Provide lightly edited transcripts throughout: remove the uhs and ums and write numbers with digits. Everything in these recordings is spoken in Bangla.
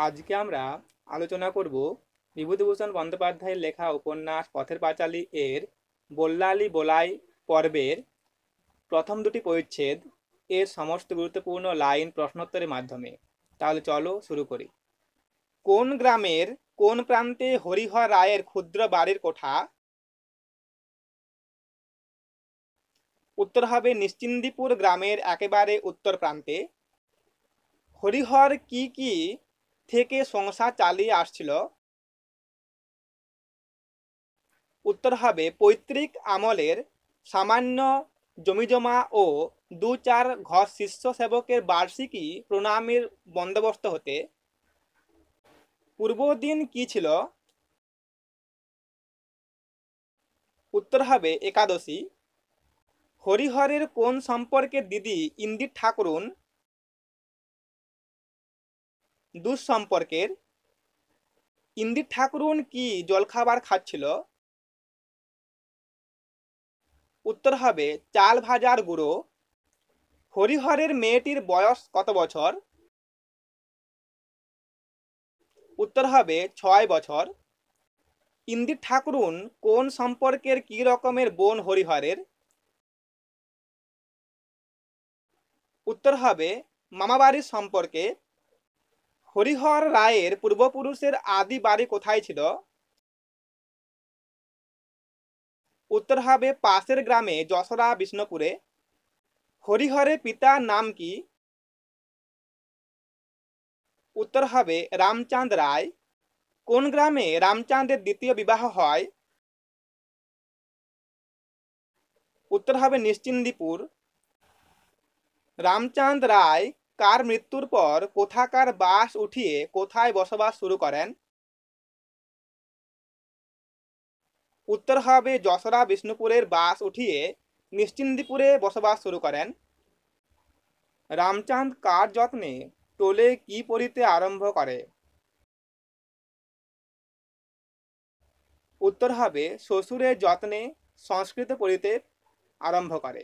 আজকে আমরা আলোচনা করব বিভূতিভূষণ বন্দ্যোপাধ্যায়ের লেখা উপন্যাস পথের পাঁচালী এর বল্লালি বোলাই পর্বের প্রথম দুটি পরিচ্ছেদ এর সমস্ত গুরুত্বপূর্ণ লাইন প্রশ্নোত্তরের মাধ্যমে। তাহলে চলো শুরু করি। কোন গ্রামের কোন প্রান্তে হরিহর রায়ের ক্ষুদ্র বাড়ির কোঠা? উত্তর হবে নিশ্চিন্দিপুর গ্রামের একেবারে উত্তর প্রান্তে। হরিহর কি কি থেকে সংসার চালিয়ে আসছিল? উত্তর হবে পৈতৃক আমলের সামান্য জমিজমা ও দু চার ঘর শিষ্য সেবকের বার্ষিকী প্রণামের বন্দোবস্ত হতে। পূর্ব দিন কি ছিল? উত্তর হবে একাদশী। হরিহরের কোন সম্পর্কের দিদি ইন্দির ঠাকুরুন? দুঃসম্পর্কের। ইন্দির ঠাকুরুন কি জলখাবার খাচ্ছিল? উত্তর হবে চাল ভাজার গুঁড়ো। হরিহরের মেয়েটির বয়স কত বছর? উত্তর হবে 6 বছর। ইন্দির ঠাকুরুন কোন সম্পর্কের কি রকমের বোন হরিহরের? উত্তর হবে মামাবাড়ির সম্পর্কে। হরিহর রায়ের পূর্বপুরুষের আদি বাড়ি কোথায় ছিল? উত্তর হবে পাশের গ্রামে যশোরা বিষ্ণুপুরে। হরিহরের পিতার নাম কি? উত্তর হবে রামচাঁদ রায়। কোন গ্রামে রামচাঁদের দ্বিতীয় বিবাহ হয়? উত্তর হবে নিশ্চিন্দিপুর। রামচাঁদ রায় কার মৃত্যুর পর কোথাকার বাস উঠিয়ে কোথায় বসবাস শুরু করেন? উত্তর হবে যশোরা বিষ্ণুপুরের বাস উঠিয়ে নিশ্চিন্দিপুরে বসবাস শুরু করেন। রামচাঁদ কার যত্নে টোলে কি পড়িতে আরম্ভ করে? উত্তর হবে শ্বশুরের যত্নে সংস্কৃত পড়িতে আরম্ভ করে।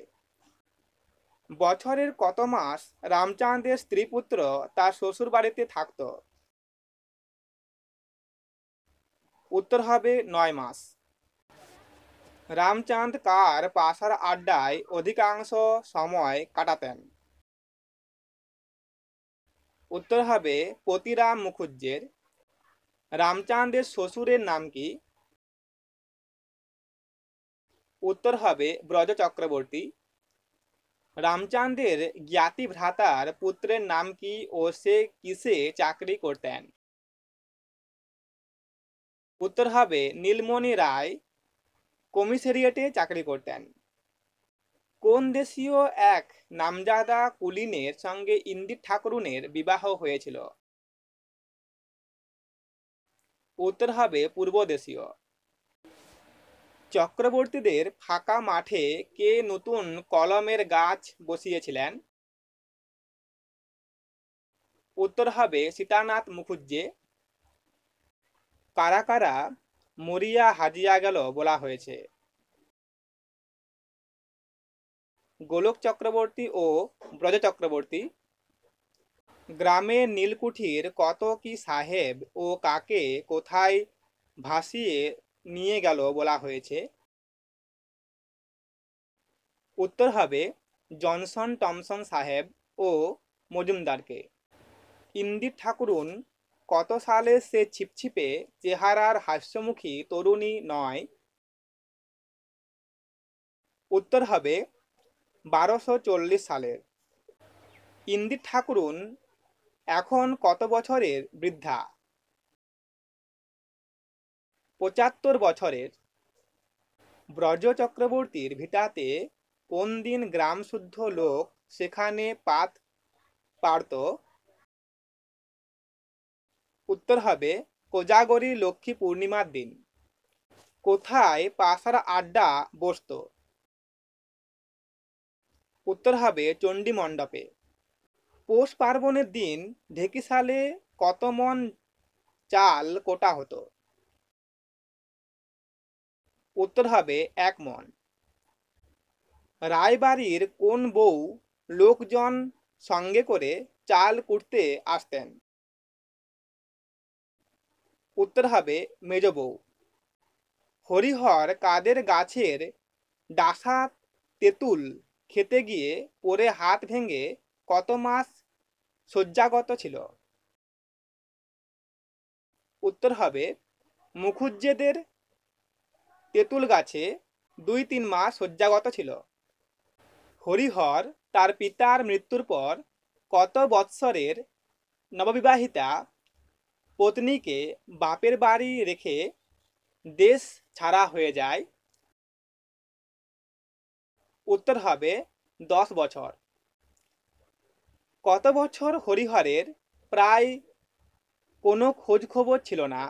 বছরের কত মাস রামচাঁদের স্ত্রীপুত্র তার শ্বশুর বাড়িতে থাকত? উত্তর হবে 9 মাস। রামচাঁদ কার পাশার আড্ডায় অধিকাংশ সময় কাটাতেন? উত্তর হবে পতিরাম মুখুজ্জের। রামচাঁদের শ্বশুরের নাম কি? উত্তর হবে ব্রজ চক্রবর্তী। রামচাঁদের জ্ঞাতি ভ্রাতার পুত্রের নাম কি ও সে কিসে চাকরি করতেন? উত্তর হবে নীলমণি রায় কমিশারিয়েটে চাকরি করতেন। কোন দেশীয় এক নামজাদা কুলীনের সঙ্গে ইন্দির ঠাকুরুনের বিবাহ হয়েছিল? উত্তর হবে পূর্বদেশীয়। চক্রবর্তীদের ফাঁকা মাঠে কে নতুন কলমের গাছ বসিয়েছিলেন? উত্তর হবে সীতানাথ মুখুজ্জে। কারা কারা মরিয়া হাজিয়া গেল বলা হয়েছে? গোলক চক্রবর্তী ও ব্রজ চক্রবর্তী। গ্রামের নীলকুঠির কত কি সাহেব ও কাকে কোথায় ভাসিয়ে নিয়ে গেল বলা হয়েছে? উত্তর হবে জনসন টমসন সাহেব ও মজুমদারকে। ইন্দির ঠাকুরুন কত সালে সে ছিপছিপে চেহারার হাস্যমুখী তরুণী নয়? উত্তর হবে 1240 সালের। ইন্দির ঠাকুরুন এখন কত বছরের বৃদ্ধা? 75 বছরের। ব্রজ চক্রবর্তীর ভিটাতে কোন দিন গ্রাম শুদ্ধ লোক সেখানে পাত পাড়ত? উত্তর হবে কোজাগরী লক্ষ্মী পূর্ণিমার দিন। কোথায় পাশার আড্ডা বসত? উত্তর হবে চণ্ডী মণ্ডপে। পৌষ পার্বণের দিন ঢেকিসালে কত মন চাল কোটা হতো? উত্তর হবে 1 মণ। রায়বাড়ির কোন বউ লোকজন সঙ্গে করে চাল কুটতে আসতেন? উত্তর হবে মেজ বউ। হরিহর কাদের গাছের ডাসা তেঁতুল খেতে গিয়ে পড়ে হাত ভেঙে কত মাস শয্যাগত ছিল? উত্তর হবে মুখুজ্জেদের তেঁতুল গাছে 2-3 মাস শয্যাগত ছিল। হরিহর তার পিতার মৃত্যুর পর কত বৎসরের নববিবাহিতা পত্নীকে বাপের বাড়ি রেখে দেশ ছাড়া হয়ে যায়? উত্তর হবে 10 বছর। কত বছর হরিহরের প্রায় কোনো খোঁজ খবর ছিল না?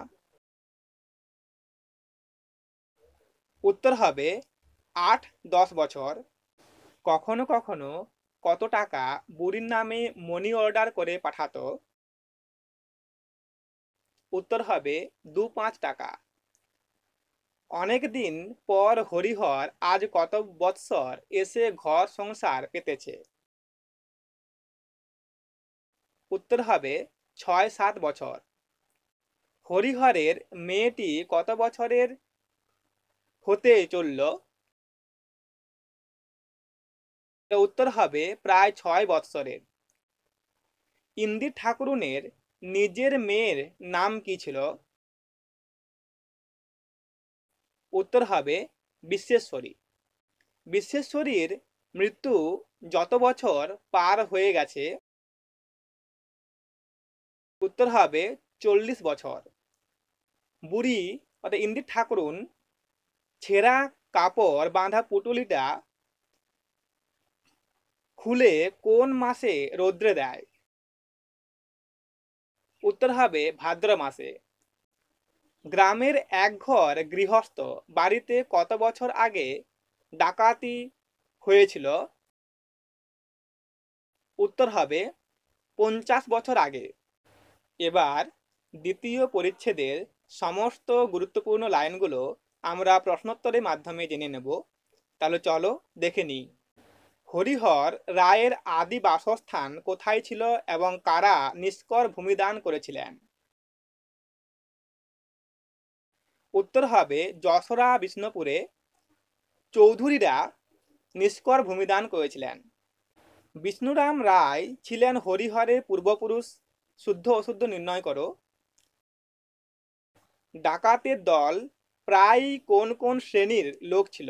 উত্তর হবে 8-10 বছর। কখনো কখনো কত টাকা বুড়ির নামে মনি অর্ডার করে পাঠাতো? উত্তর হবে 2-5 টাকা। অনেক দিন পর হরিহর আজ কত বৎসর এসে ঘর সংসার পেতেছে? উত্তর হবে 6-7 বছর। হরিহরের মেয়েটি কত বছরের হতে চলল? উত্তর হবে প্রায় 6 বৎসরের। ইন্দির ঠাকুরুনের নিজের মেয়ের নাম কি ছিল? উত্তর হবে বিশ্বেশ্বরী। বিশ্বেশ্বরীর মৃত্যু যত বছর পার হয়ে গেছে? উত্তর হবে 40 বছর। বুড়ি অর্থাৎ ইন্দির ঠাকুরুন ছেঁড়া কাপড় বাঁধা পুটুলিটা খুলে কোন মাসে রৌদ্রে দেয়? উত্তর হবে ভাদ্র মাসে। গ্রামের একঘর গৃহস্থ বাড়িতে কত বছর আগে ডাকাতি হয়েছিল? উত্তর হবে 50 বছর আগে। এবার দ্বিতীয় পরিচ্ছেদের সমস্ত গুরুত্বপূর্ণ লাইনগুলো আমরা প্রশ্নোত্তরের মাধ্যমে জেনে নেব। তাহলে চলো দেখে নিই। হরিহর রায়ের আদি বাসস্থান কোথায় ছিল এবং কারা নিষ্কর ভূমিদান করেছিলেন? উত্তর হবে যশোরা বিষ্ণুপুরে চৌধুরীরা নিষ্কর ভূমিদান করেছিলেন। বিষ্ণুরাম রায় ছিলেন হরিহরের পূর্বপুরুষ। শুদ্ধ অশুদ্ধ নির্ণয় করো। ডাকাতের দল প্রায় কোন কোন শ্রেণীর লোক ছিল?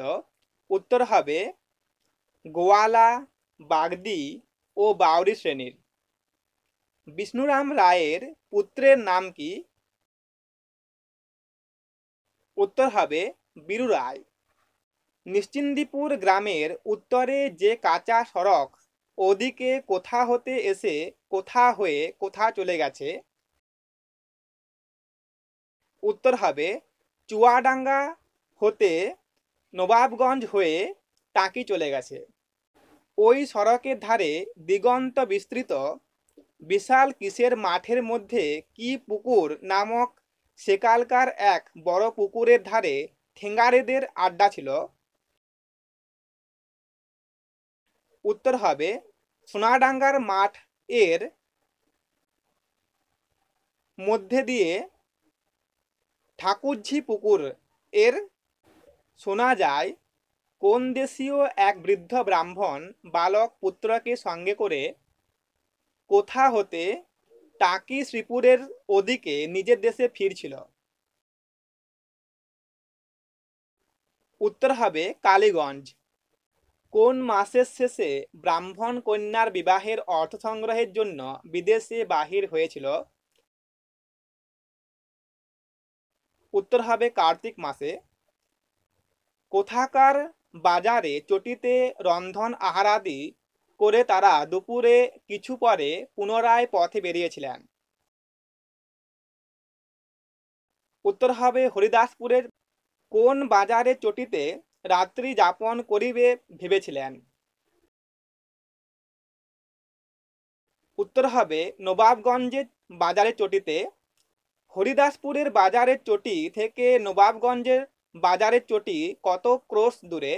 উত্তর হবে গোয়ালা, বাগদি ও বাউরি শ্রেণীর। বিষ্ণুরাম রায়ের পুত্রের নাম কি? উত্তর হবে বীরু রায়। নিশ্চিন্দিপুর গ্রামের উত্তরে যে কাঁচা সড়ক ওদিকে কোথা হতে এসে কোথা হয়ে কোথা চলে গেছে? উত্তর হবে চুয়াডাঙ্গা হতে নবাবগঞ্জ হয়ে টাকি চলে গেছে। ওই সড়কের ধারে দিগন্ত বিস্তৃত বিশাল কিসের মাঠের মধ্যে কি পুকুর নামক সেকালকার এক বড় পুকুরের ধারে ঠেঙ্গারেদের আড্ডা ছিল? উত্তর হবে সোনাডাঙ্গার মাঠ। এর মধ্যে দিয়ে ঠাকুরঝি পুকুর। এর শোনা যায় কোন দেশীয় এক বৃদ্ধ ব্রাহ্মণ বালক পুত্রকে সঙ্গে করে কোথা হতে টাকি শ্রীপুরের ওদিকে নিজের দেশে ফিরছিল? উত্তর হবে কালীগঞ্জ। কোন মাসের শেষে ব্রাহ্মণ কন্যার বিবাহের অর্থ সংগ্রহের জন্য বিদেশে বাহির হয়েছিল? উত্তর হবে কার্তিক মাসে। কোথাকার বাজারে চটিতে রন্ধন আহারাদি করে তারা দুপুরে কিছু পরে পুনরায় পথে বেরিয়েছিলেন? উত্তর হবে হরিদাসপুরের। কোন বাজারে চটিতে রাত্রি যাপন করিবে ভেবেছিলেন? উত্তর হবে নবাবগঞ্জের বাজারের চটিতে। হরিদাসপুরের বাজারের চটি থেকে নবাবগঞ্জের বাজারের চটি কত ক্রোশ দূরে?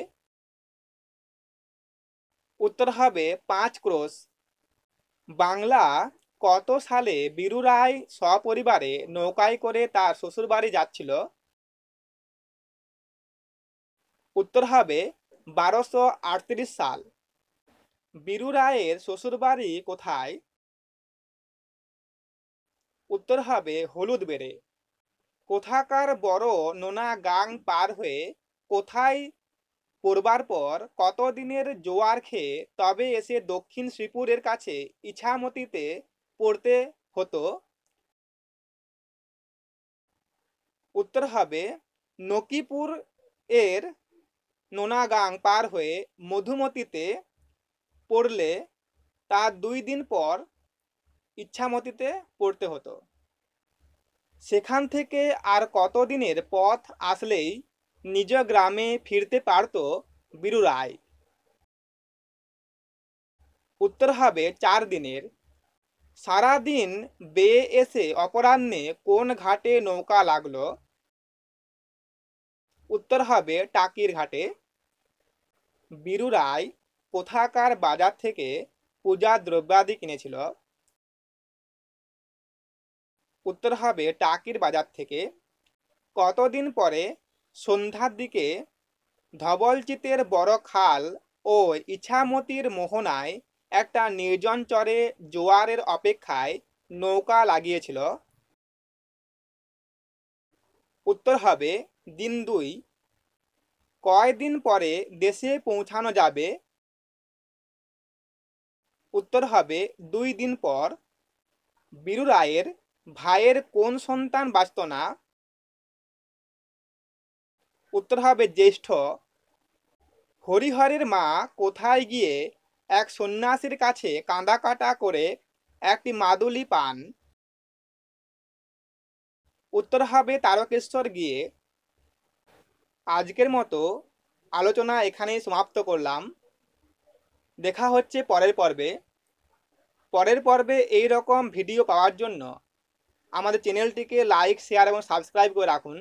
উত্তর হবে 5 ক্রোশ। বাংলা কত সালে বীরু রায় সপরিবারে নৌকায় করে তার শ্বশুরবাড়ি যাচ্ছিল? উত্তর হবে 1238 সাল। বীরু রায়ের শ্বশুরবাড়ি কোথায়? উত্তর হবে হলুদবেড়ে। কোথাকার বড় নোনা গাং পার হয়ে কোথায় পড়বার পর কত দিনের জোয়ার খেয়ে তবে এসে দক্ষিণ শ্রীপুরের কাছে ইছামতিতে পড়তে হতো? উত্তর হবে নকিপুর এর নোনাগাং পার হয়ে মধুমতিতে পড়লে তার 2 দিন পর ইছামতিতে পড়তে হতো। সেখান থেকে আর কত দিনের পথ আসলেই নিজ গ্রামে ফিরতে পারত বীরু রায়? উত্তর হবে 4 দিনের। সারাদিন বেয়ে এসে অপরাহ্নে কোন ঘাটে নৌকা লাগলো? উত্তর হবে টাকির ঘাটে। বীরু রায় কোথাকার বাজার থেকে পূজার দ্রব্যাদি কিনেছিল? উত্তর হবে টাকির বাজার থেকে। কতদিন পরে সন্ধ্যার দিকে ধবলচিতের বড় খাল ও ইছামতির মোহনায় একটা নির্জন চরে জোয়ারের অপেক্ষায় নৌকা লাগিয়েছিল? উত্তর হবে দিন 2। কয়দিন পরে দেশে পৌঁছানো যাবে? উত্তর হবে 2 দিন পর। বীরু রায়ের ভাইয়ের কোন সন্তান বাঁচত না? উত্তর হবে জ্যেষ্ঠ। হরিহরের মা কোথায় গিয়ে এক সন্ন্যাসীর কাছে কাঁদাকাটা করে একটি মাদুলি পান? উত্তর হবে তারকেশ্বর গিয়ে। আজকের মতো আলোচনা এখানেই সমাপ্ত করলাম। দেখা হচ্ছে পরের পর্বে। পরের পর্বে এই রকম ভিডিও পাওয়ার জন্য আমাদের চ্যানেলটিকে লাইক, শেয়ার এবং সাবস্ক্রাইব করে রাখুন।